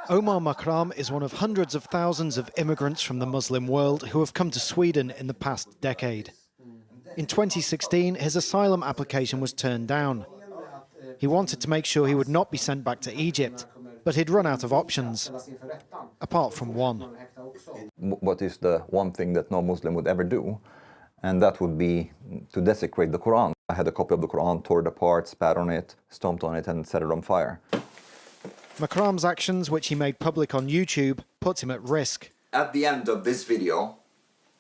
Omar Makram is one of hundreds of thousands of immigrants from the Muslim world who have come to Sweden in the past decade. In 2016, his asylum application was turned down. He wanted to make sure he would not be sent back to Egypt, but he'd run out of options, apart from one. What is the one thing that no Muslim would ever do? And that would be to desecrate the Koran. I had a copy of the Koran, tore it apart, spat on it, stomped on it, and set it on fire. Makram's actions, which he made public on YouTube, put him at risk. At the end of this video,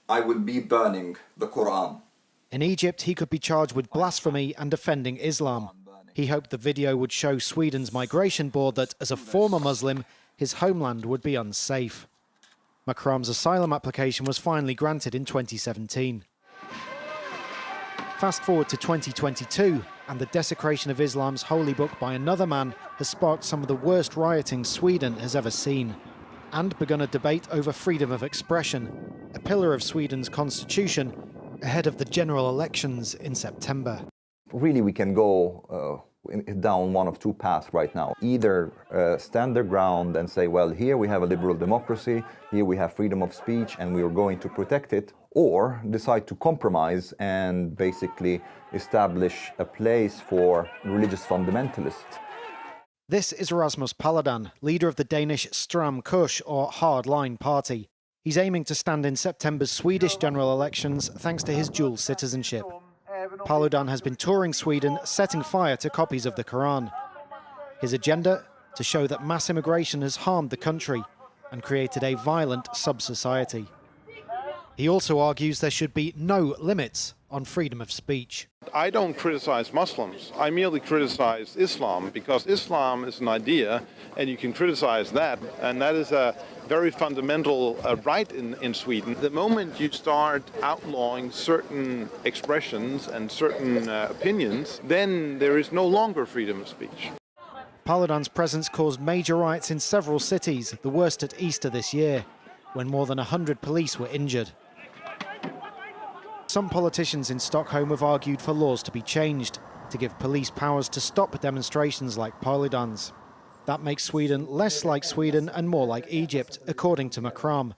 I will be burning the Koran. In Egypt, he could be charged with blasphemy and defending Islam. He hoped the video would show Sweden's migration board that, as a former Muslim, his homeland would be unsafe. Makram's asylum application was finally granted in 2017. Fast forward to 2022, and the desecration of Islam's holy book by another man has sparked some of the worst rioting Sweden has ever seen, and begun a debate over freedom of expression, a pillar of Sweden's constitution, ahead of the general elections in September. Really, we can go down one of two paths right now. Either stand their ground and say, well, here we have a liberal democracy, here we have freedom of speech, and we are going to protect it, or decide to compromise and basically establish a place for religious fundamentalists. This is Rasmus Paludan, leader of the Danish Stram Kurs, or Hardline Party. He's aiming to stand in September's Swedish general elections thanks to his dual citizenship. Paludan has been touring Sweden, setting fire to copies of the Koran. His agenda? To show that mass immigration has harmed the country and created a violent sub-society. He also argues there should be no limits on freedom of speech. I don't criticize Muslims. I merely criticize Islam, because Islam is an idea and you can criticize that, and that is a very fundamental right in Sweden. The moment you start outlawing certain expressions and certain opinions, then there is no longer freedom of speech. Paludan's presence caused major riots in several cities, the worst at Easter this year, when more than 100 police were injured. Some politicians in Stockholm have argued for laws to be changed, to give police powers to stop demonstrations like Paludan's. That makes Sweden less like Sweden and more like Egypt, according to Makram,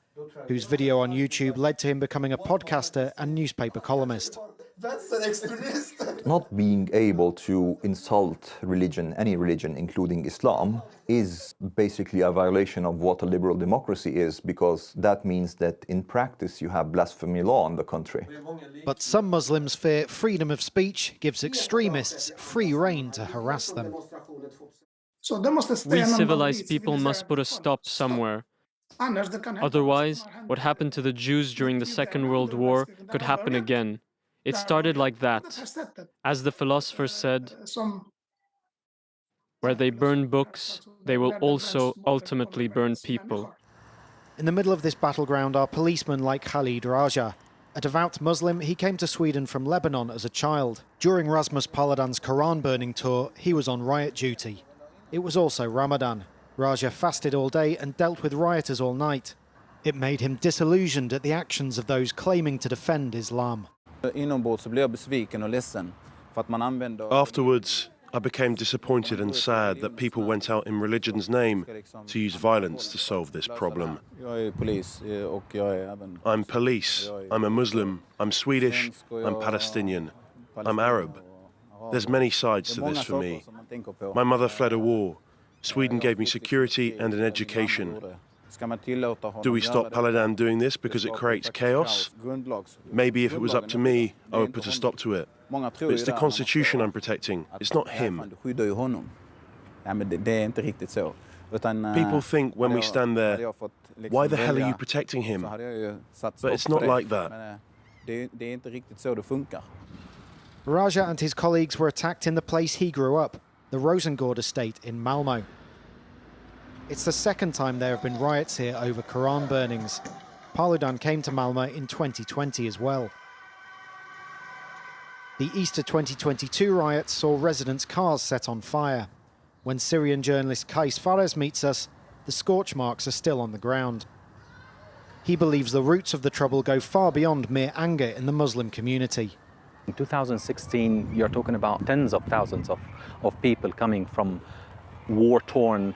whose video on YouTube led to him becoming a podcaster and newspaper columnist. That's an extremist. Not being able to insult religion, any religion, including Islam, is basically a violation of what a liberal democracy is, because that means that in practice you have blasphemy law in the country. But some Muslims fear freedom of speech gives extremists free rein to harass them. We civilized people must put a stop somewhere. Otherwise, what happened to the Jews during the Second World War could happen again. It started like that. As the philosopher said, where they burn books, they will also ultimately burn people. In the middle of this battleground are policemen like Khalid Raja. A devout Muslim, he came to Sweden from Lebanon as a child. During Rasmus Paludan's Koran burning tour, he was on riot duty. It was also Ramadan. Raja fasted all day and dealt with rioters all night. It made him disillusioned at the actions of those claiming to defend Islam. Afterwards, I became disappointed and sad that people went out in religion's name to use violence to solve this problem. I'm police, I'm a Muslim, I'm Swedish, I'm Palestinian, I'm Arab. There's many sides to this for me. My mother fled a war. Sweden gave me security and an education. Do we stop Paludan doing this because it creates chaos? Maybe if it was up to me, I would put a stop to it. But it's the Constitution I'm protecting, it's not him. People think when we stand there, why the hell are you protecting him? But it's not like that. Raja and his colleagues were attacked in the place he grew up, the Rosengård estate in Malmö. It's the second time there have been riots here over Koran burnings. Paludan came to Malmö in 2020 as well. The Easter 2022 riots saw residents' cars set on fire. When Syrian journalist Kais Fares meets us, the scorch marks are still on the ground. He believes the roots of the trouble go far beyond mere anger in the Muslim community. In 2016, you're talking about tens of thousands of people coming from war-torn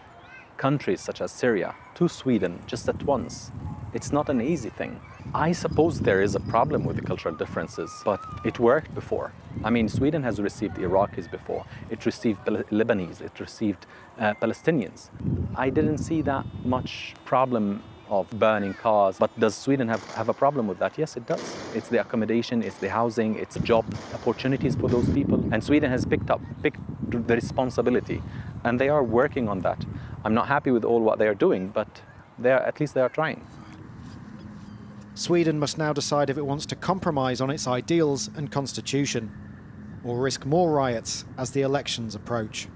countries such as Syria to Sweden just at once. It's not an easy thing. I suppose there is a problem with the cultural differences, but it worked before. I mean, Sweden has received Iraqis before. It received Lebanese, it received Palestinians. I didn't see that much problem of burning cars, but does Sweden have a problem with that? Yes, it does. It's the accommodation, it's the housing, it's job opportunities for those people. And Sweden has picked the responsibility, and they are working on that. I'm not happy with all what they are doing, but at least they are trying. Sweden must now decide if it wants to compromise on its ideals and constitution, or risk more riots as the elections approach.